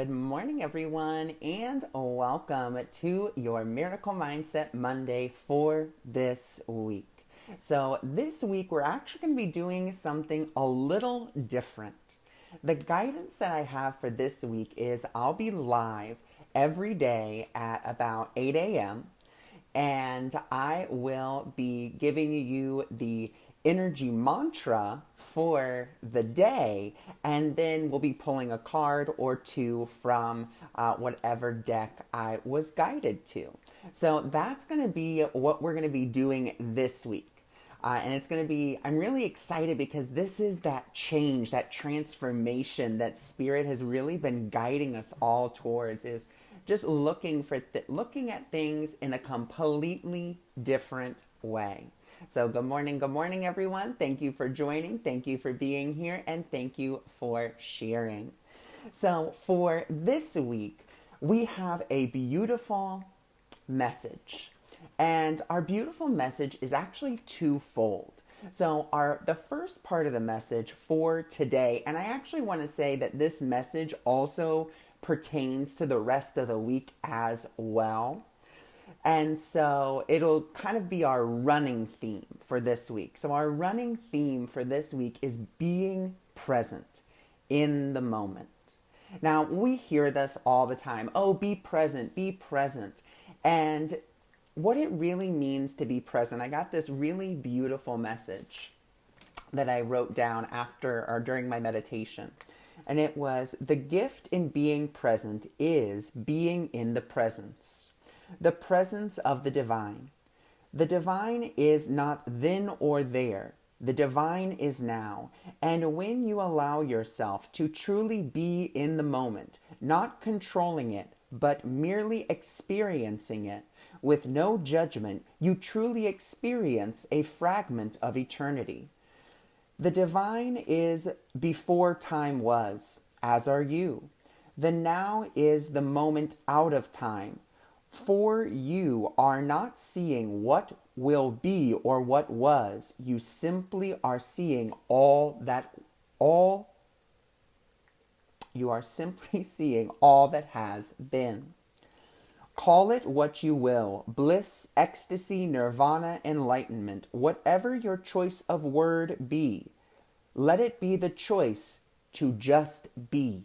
Good morning, everyone, and welcome to your Miracle Mindset Monday for this week. So, this week we're actually going to be doing something a little different. The guidance that I have for this week is I'll be live every day at about 8 a.m. and I will be giving you the energy mantra for the day, and then we'll be pulling a card or two from whatever deck I was guided to. So that's going to be what we're going to be doing this week. And it's going to be, I'm really excited because this is that change, that transformation that Spirit has really been guiding us all towards, is just looking at things in a completely different way. So good morning, everyone. Thank you for joining. Thank you for being here. And thank you for sharing. So for this week, we have a beautiful message. And our beautiful message is actually twofold. So the first part of the message for today, and I actually want to say that this message also pertains to the rest of the week as well. And so it'll kind of be our running theme for this week. So our running theme for this week is being present in the moment. Now, we hear this all the time. Oh, be present, be present. And what it really means to be present, I got this really beautiful message that I wrote down after or during my meditation. And it was, the gift in being present is being in the presence of the divine. The divine is not then or there. The divine is now. And when you allow yourself to truly be in the moment, not controlling it, but merely experiencing it, with no judgment, you truly experience a fragment of eternity. The divine is before time was, as are you. The now is the moment out of time. For you are not seeing what will be or what was. You simply are seeing you are simply seeing all that has been. Call it what you will, bliss, ecstasy, nirvana, enlightenment, whatever your choice of word be. Let it be the choice to just be.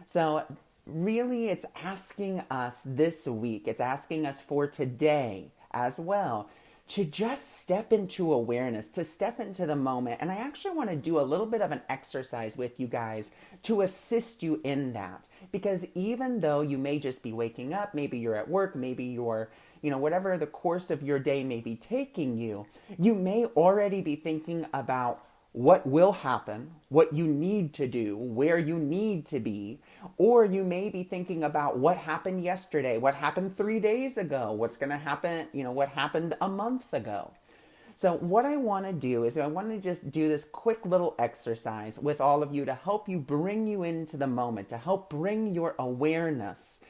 So really, it's asking us this week, it's asking us for today as well, to just step into awareness, to step into the moment. And I actually want to do a little bit of an exercise with you guys to assist you in that. Because even though you may just be waking up, maybe you're at work, maybe you're, whatever the course of your day may be taking you, you may already be thinking about what will happen, what you need to do, where you need to be, or you may be thinking about what happened yesterday, what happened 3 days ago, what's going to happen, what happened a month ago. So what I want to do is I want to just do this quick little exercise with all of you to help you bring you into the moment, to help bring your awareness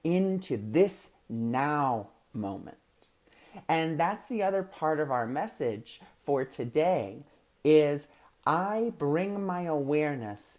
into this now moment. And that's the other part of our message for today is I bring my awareness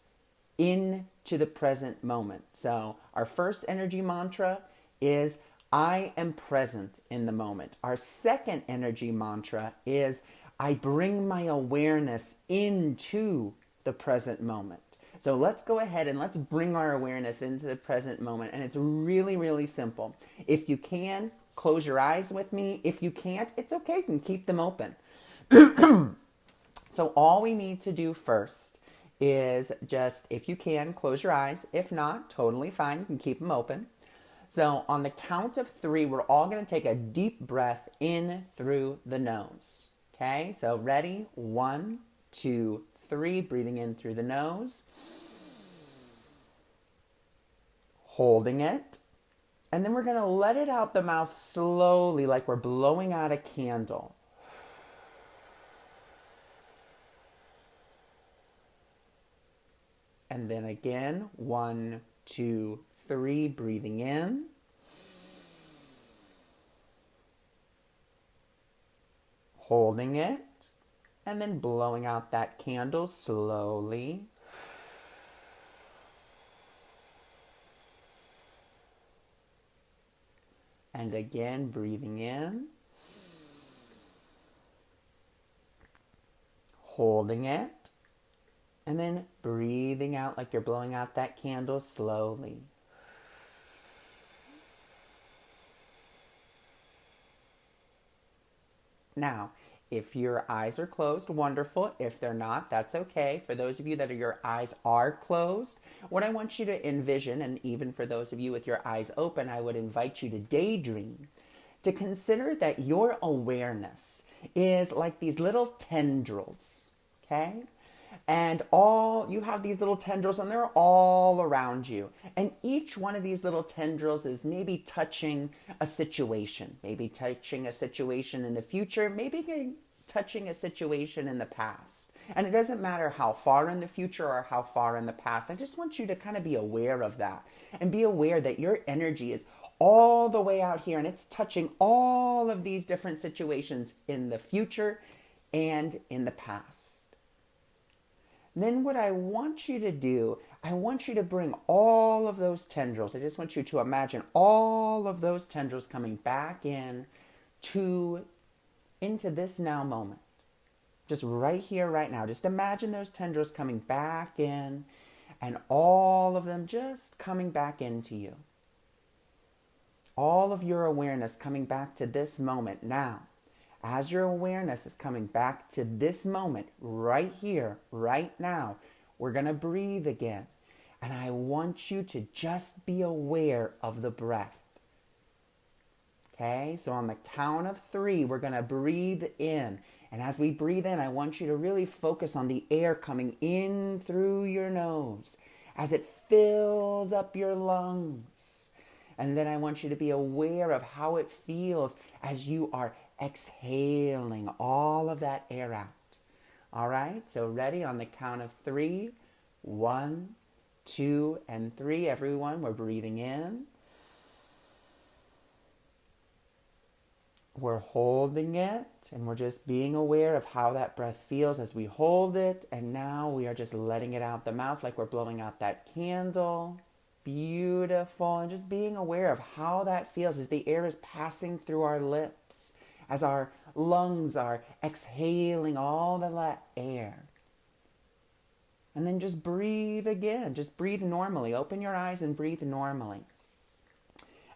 into the present moment. So our first energy mantra is I am present in the moment. Our second energy mantra is I bring my awareness into the present moment. So let's go ahead and let's bring our awareness into the present moment. And it's really, really simple. If you can, close your eyes with me. If you can't, it's okay. You can keep them open. So all we need to do first is just, if you can, close your eyes. If not, totally fine. You can keep them open. So on the count of 3, we're all going to take a deep breath in through the nose. Okay, so ready? 1, 2, 3. Breathing in through the nose. Holding it. And then we're going to let it out the mouth slowly, like we're blowing out a candle. And then again, 1, 2, 3, breathing in. Holding it. And then blowing out that candle slowly. And again, breathing in, holding it, and then breathing out like you're blowing out that candle slowly. Now, if your eyes are closed, wonderful. If they're not, that's okay. For those of you that your eyes are closed, what I want you to envision, and even for those of you with your eyes open, I would invite you to daydream, to consider that your awareness is like these little tendrils, okay? And you have these little tendrils and they're all around you. And each one of these little tendrils is maybe touching a situation, maybe touching a situation in the future, maybe touching a situation in the past. And it doesn't matter how far in the future or how far in the past. I just want you to kind of be aware of that and be aware that your energy is all the way out here and it's touching all of these different situations in the future and in the past. Then what I want you to do, I want you to bring all of those tendrils. I just want you to imagine all of those tendrils coming back into this now moment. Just right here, right now. Just imagine those tendrils coming back in and all of them just coming back into you. All of your awareness coming back to this moment now. As your awareness is coming back to this moment, right here, right now, we're going to breathe again. And I want you to just be aware of the breath. Okay, so on the count of 3, we're going to breathe in. And as we breathe in, I want you to really focus on the air coming in through your nose as it fills up your lungs. And then I want you to be aware of how it feels as you are exhaling all of that air out. All right, so ready on the count of 3. 1, 2, and 3. Everyone, we're breathing in. We're holding it, and we're just being aware of how that breath feels as we hold it. And now we are just letting it out the mouth like we're blowing out that candle. Beautiful. And just being aware of how that feels as the air is passing through our lips, as our lungs are exhaling all that air. And then just breathe again. Just breathe normally. Open your eyes and breathe normally.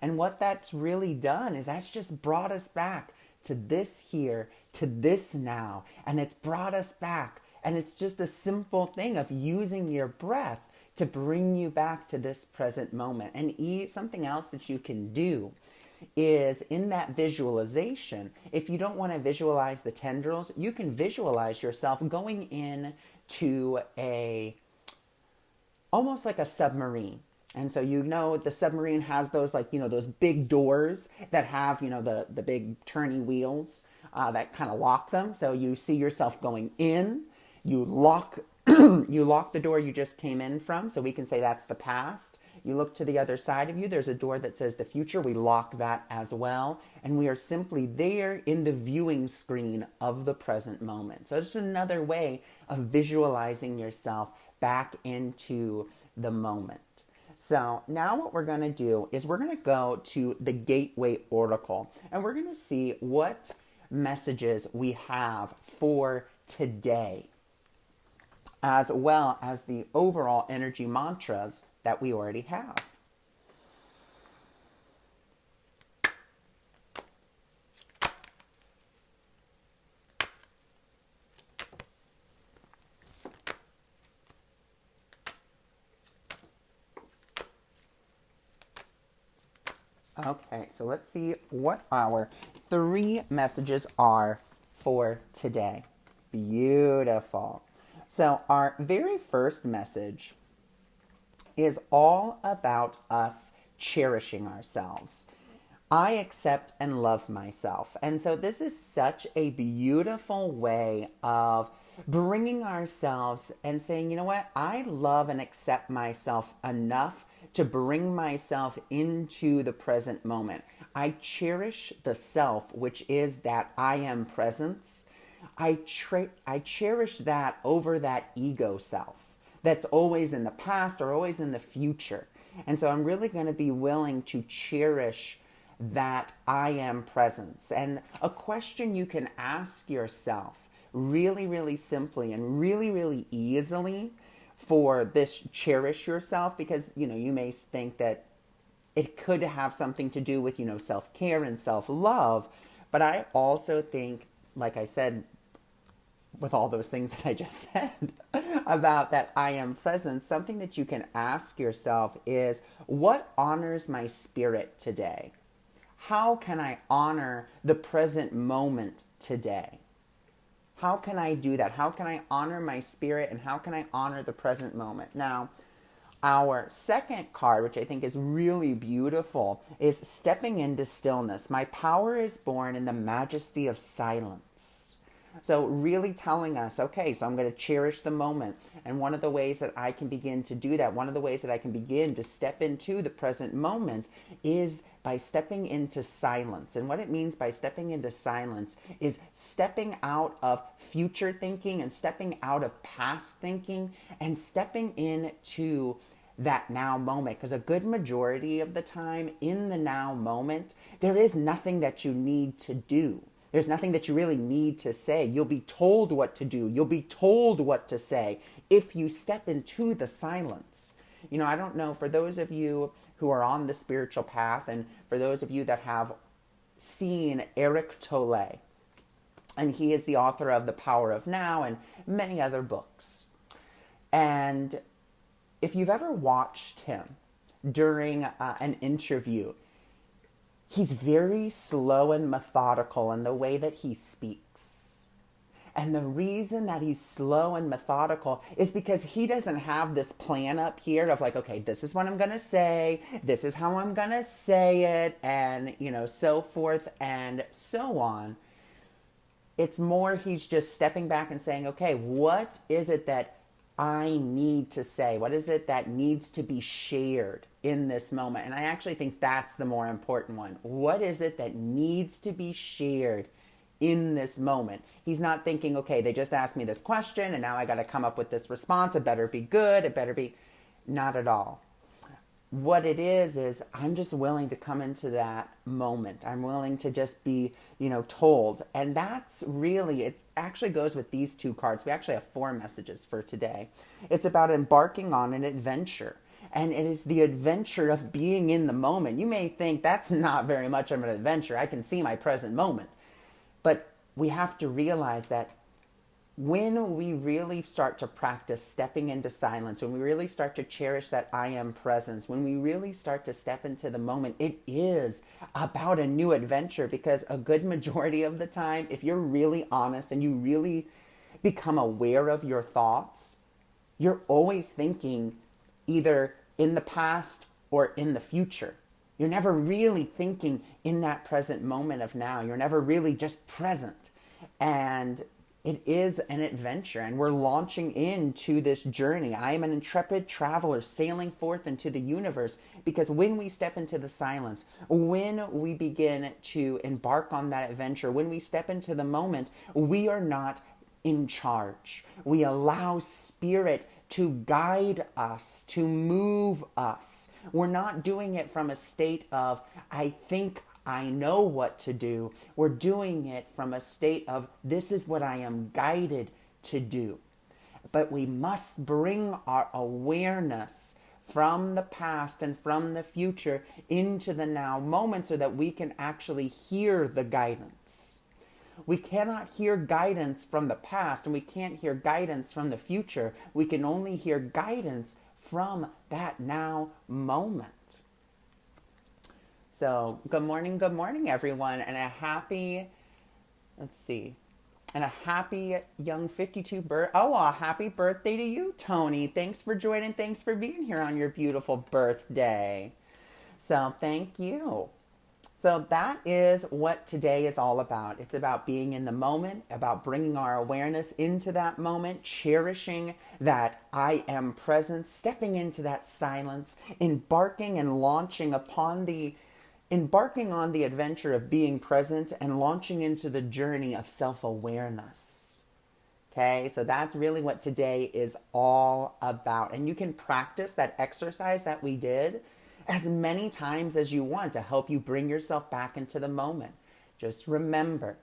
And what that's really done is that's just brought us back to this here, to this now. And it's brought us back. And it's just a simple thing of using your breath to bring you back to this present moment. And something else that you can do is in that visualization, if you don't want to visualize the tendrils, you can visualize yourself going in to almost like a submarine. And so the submarine has those those big doors that have the big turny wheels that kind of lock them. So you see yourself going in, you lock you lock the door you just came in from. So we can say that's the past. You look to the other side of you, there's a door that says the future. We lock that as well. And we are simply there in the viewing screen of the present moment. So it's just another way of visualizing yourself back into the moment. So now what we're going to do is we're going to go to the Gateway Oracle. And we're going to see what messages we have for today, as well as the overall energy mantras that we already have. Okay, so let's see what our 3 messages are for today. Beautiful. So our very first message is all about us cherishing ourselves. I accept and love myself. And so this is such a beautiful way of bringing ourselves and saying, you know what, I love and accept myself enough to bring myself into the present moment. I cherish the self, which is that I am presence. I cherish that over that ego self that's always in the past or always in the future. And so I'm really going to be willing to cherish that I am presence. And a question you can ask yourself really, really simply and really, really easily for this cherish yourself, because, you may think that it could have something to do with, self-care and self-love. But I also think, like I said, with all those things that I just said about that I am present, something that you can ask yourself is, what honors my spirit today? How can I honor the present moment today? How can I do that? How can I honor my spirit, and how can I honor the present moment? Now, our second card, which I think is really beautiful, is stepping into stillness. My power is born in the majesty of silence. So really telling us, okay, so I'm going to cherish the moment. And one of the ways that I can begin to do that, one of the ways that I can begin to step into the present moment is by stepping into silence. And what it means by stepping into silence is stepping out of future thinking and stepping out of past thinking and stepping into that now moment. Because a good majority of the time in the now moment, there is nothing that you need to do. There's nothing that you really need to say. You'll be told what to do. You'll be told what to say if you step into the silence. I don't know, for those of you who are on the spiritual path, and for those of you that have seen Eric Tolle, and he is the author of The Power of Now and many other books. And if you've ever watched him during an interview, he's very slow and methodical in the way that he speaks. And the reason that he's slow and methodical is because he doesn't have this plan up here of like, okay, this is what I'm going to say, this is how I'm going to say it, and, so forth and so on. It's more he's just stepping back and saying, okay, what is it that I need to say? What is it that needs to be shared in this moment? And I actually think that's the more important one. What is it that needs to be shared in this moment? He's not thinking, okay, they just asked me this question and now I got to come up with this response. It better be good. It better be... Not at all. What it is I'm just willing to come into that moment. I'm willing to just be, told. And that's really, it actually goes with these two cards. We actually have 4 messages for today. It's about embarking on an adventure. And it is the adventure of being in the moment. You may think that's not very much of an adventure. I can see my present moment. But we have to realize that when we really start to practice stepping into silence, when we really start to cherish that I am presence, when we really start to step into the moment, it is about a new adventure. Because a good majority of the time, if you're really honest and you really become aware of your thoughts, you're always thinking either in the past or in the future. You're never really thinking in that present moment of now. You're never really just present. And it is an adventure, and we're launching into this journey. I am an intrepid traveler sailing forth into the universe, because when we step into the silence, when we begin to embark on that adventure, when we step into the moment, we are not in charge. We allow spirit to guide us, to move us. We're not doing it from a state of, I think I know what to do. We're doing it from a state of, this is what I am guided to do. But we must bring our awareness from the past and from the future into the now moment so that we can actually hear the guidance. We cannot hear guidance from the past, and we can't hear guidance from the future. We can only hear guidance from that now moment. So, good morning, everyone, and a happy young 52 a happy birthday to you, Tony. Thanks for joining. Thanks for being here on your beautiful birthday. So, thank you. So that is what today is all about. It's about being in the moment, about bringing our awareness into that moment, cherishing that I am present, stepping into that silence, embarking on the adventure of being present and launching into the journey of self-awareness. Okay, so that's really what today is all about. And you can practice that exercise that we did as many times as you want to help you bring yourself back into the moment. Just remember,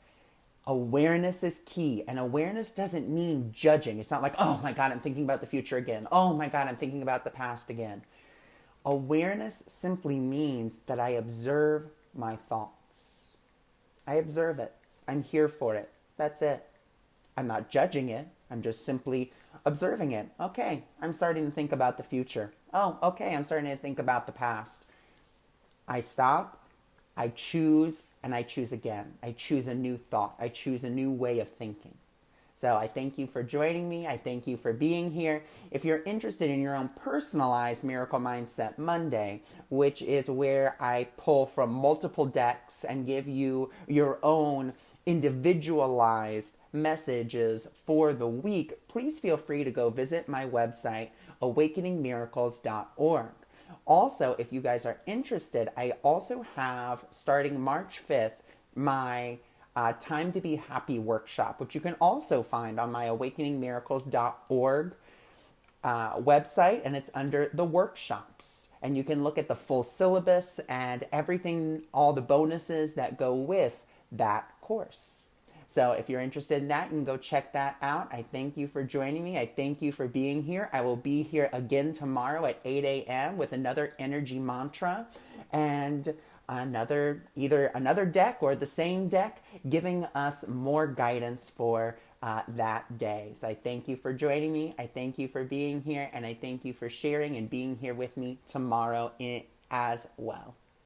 awareness is key, and awareness doesn't mean judging. It's not like, oh my God, I'm thinking about the future again. Oh my God, I'm thinking about the past again. Awareness simply means that I observe my thoughts. I observe it. I'm here for it. That's it. I'm not judging it. I'm just simply observing it. Okay, I'm starting to think about the future. Oh, okay, I'm starting to think about the past. I stop, I choose, and I choose again. I choose a new thought. I choose a new way of thinking. So I thank you for joining me. I thank you for being here. If you're interested in your own personalized Miracle Mindset Monday, which is where I pull from multiple decks and give you your own individualized messages for the week, please feel free to go visit my website, awakeningmiracles.org. Also, if you guys are interested, I also have, starting March 5th, my Time to Be Happy workshop, which you can also find on my awakeningmiracles.org website, and it's under the workshops. And you can look at the full syllabus and everything, all the bonuses that go with that course. So if you're interested in that, you can go check that out. I thank you for joining me. I thank you for being here. I will be here again tomorrow at 8 a.m. with another energy mantra and either another deck or the same deck giving us more guidance for that day. So I thank you for joining me. I thank you for being here, and I thank you for sharing and being here with me tomorrow as well.